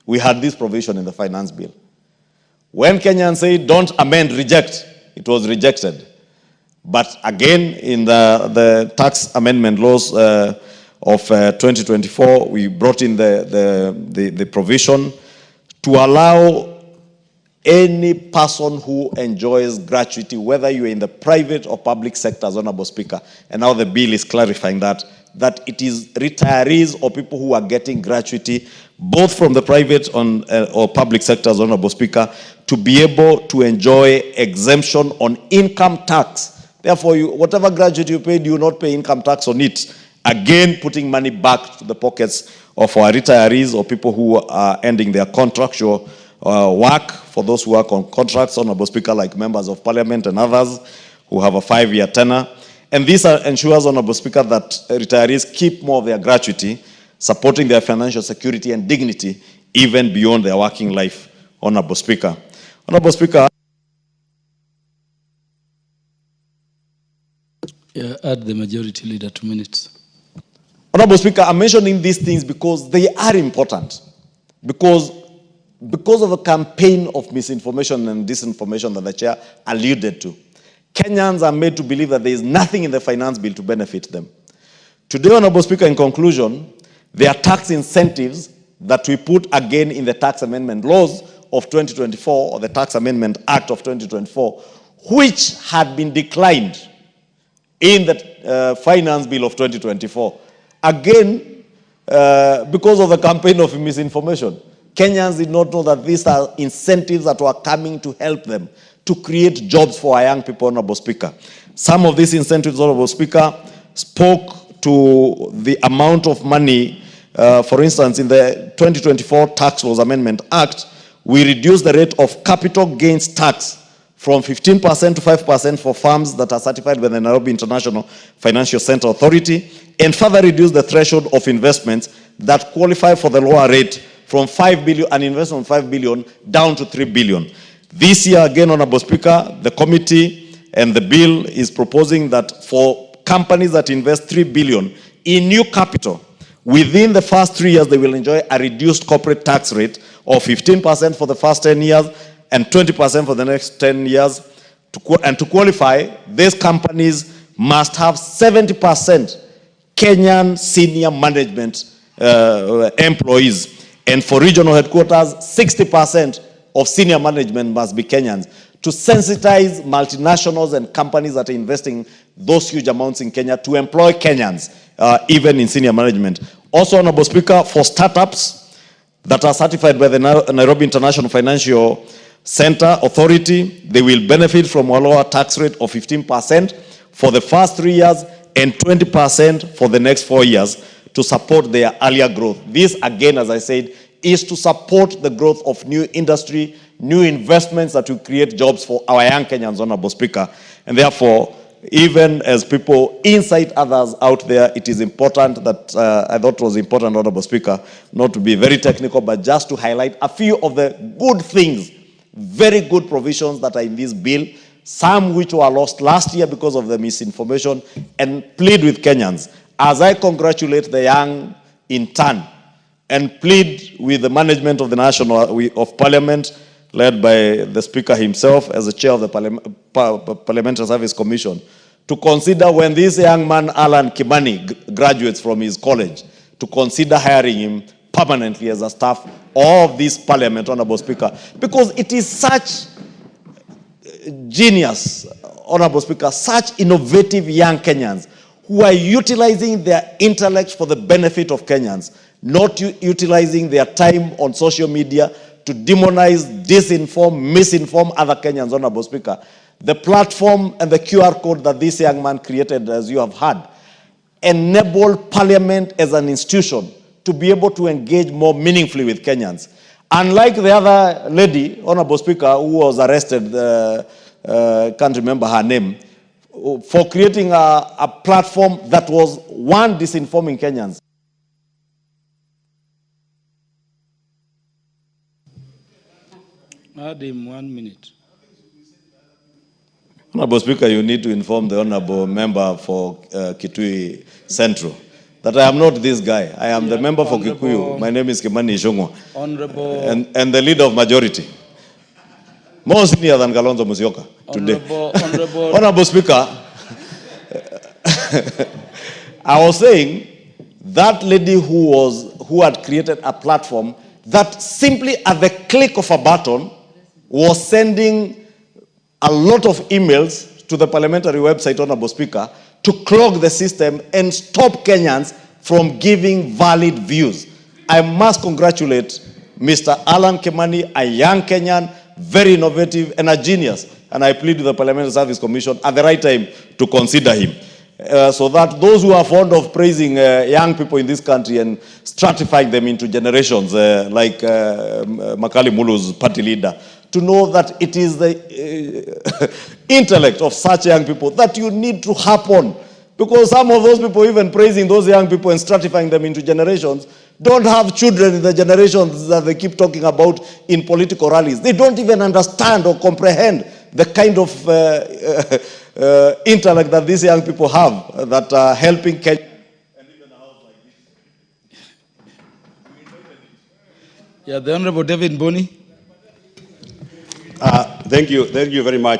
We had this provision in the finance bill. When Kenyans say don't amend, reject, it was rejected. But again, in the tax amendment laws of 2024, we brought in the provision to allow any person who enjoys gratuity, whether you're in the private or public sectors, Honorable Speaker, and now the bill is clarifying that it is retirees or people who are getting gratuity, both from the private or public sectors, Honorable Speaker, to be able to enjoy exemption on income tax. Therefore, whatever gratuity you paid, you will not pay income tax on it. Again, putting money back to the pockets of our retirees or people who are ending their contractual work, for those who work on contracts, Honorable Speaker, like members of parliament and others who have a 5-year tenure. And this ensures, Honorable Speaker, that retirees keep more of their gratuity, supporting their financial security and dignity even beyond their working life, Honorable Speaker. Honorable Speaker. Yeah, add the majority leader 2 minutes. Honorable Speaker, I'm mentioning these things because they are important. Because of the campaign of misinformation and disinformation that the chair alluded to, Kenyans are made to believe that there is nothing in the finance bill to benefit them. Today, Honorable Speaker, in conclusion, there are tax incentives that we put again in the tax amendment laws of 2024, or the Tax Amendment Act of 2024, which had been declined in the finance bill of 2024. Again, because of the campaign of misinformation, Kenyans did not know that these are incentives that were coming to help them to create jobs for our young people, Honorable Speaker. Some of these incentives, Honorable Speaker, spoke to the amount of money. For instance, in the 2024 Tax Laws Amendment Act, we reduced the rate of capital gains tax from 15% to 5% for firms that are certified by the Nairobi International Financial Center Authority, and further reduced the threshold of investments that qualify for the lower rate from 5 billion, an investment of 5 billion down to 3 billion. This year, again, Honorable Speaker, the committee and the bill is proposing that for companies that invest 3 billion in new capital, within the first 3 years, they will enjoy a reduced corporate tax rate of 15% for the first 10 years and 20% for the next 10 years. And to qualify, these companies must have 70% Kenyan senior management employees. And for regional headquarters, 60% of senior management must be Kenyans, to sensitize multinationals and companies that are investing those huge amounts in Kenya to employ Kenyans, even in senior management. Also, Honorable Speaker, for startups that are certified by the Nairobi International Financial Center Authority, they will benefit from a lower tax rate of 15% for the first 3 years and 20% for the next 4 years to support their earlier growth. This, again, as I said, is to support the growth of new industry, new investments that will create jobs for our young Kenyans, Honorable Speaker. And therefore, even as people incite others out there, it is important that, I thought it was important, Honorable Speaker, not to be very technical, but just to highlight a few of the good things, very good provisions that are in this bill, some which were lost last year because of the misinformation, and plead with Kenyans, as I congratulate the young in turn, and plead with the management of the Parliament, led by the Speaker himself as the chair of the Parliamentary Service Commission, to consider when this young man, Alan Kimani, graduates from his college, to consider hiring him permanently as a staff of this Parliament, Honorable Speaker, because it is such genius, Honorable Speaker, such innovative young Kenyans who are utilizing their intellect for the benefit of Kenyans, not utilizing their time on social media to demonize, disinform, misinform other Kenyans, Honorable Speaker. The platform and the QR code that this young man created, as you have heard, enable Parliament as an institution to be able to engage more meaningfully with Kenyans. Unlike the other lady, Honorable Speaker, who was arrested, can't remember her name, for creating a platform that was, one, disinforming Kenyans. Add him 1 minute. Honorable Speaker, you need to inform the Honorable Member for Kitui Central that I am not this guy. I am the member for Honorable- Kikuyu. My name is Kimani Ichungwah, Honorable, and the leader of majority. More senior than Kalonzo Musyoka today. Honorable, Honorable Speaker, I was saying that lady who had created a platform that simply at the click of a button was sending a lot of emails to the parliamentary website, Honorable Speaker, to clog the system and stop Kenyans from giving valid views. I must congratulate Mr. Alan Kimani, a young Kenyan, very innovative and a genius. And I plead with the Parliamentary Service Commission at the right time to consider him. So that those who are fond of praising young people in this country and stratifying them into generations, like Makali Mulu's party leader, to know that it is the intellect of such young people that you need to harp on. Because some of those people, even praising those young people and stratifying them into generations, don't have children in the generations that they keep talking about in political rallies. They don't even understand or comprehend the kind of intellect that these young people have that are helping Kenya. yeah, the Honorable David Boni. Thank you very much.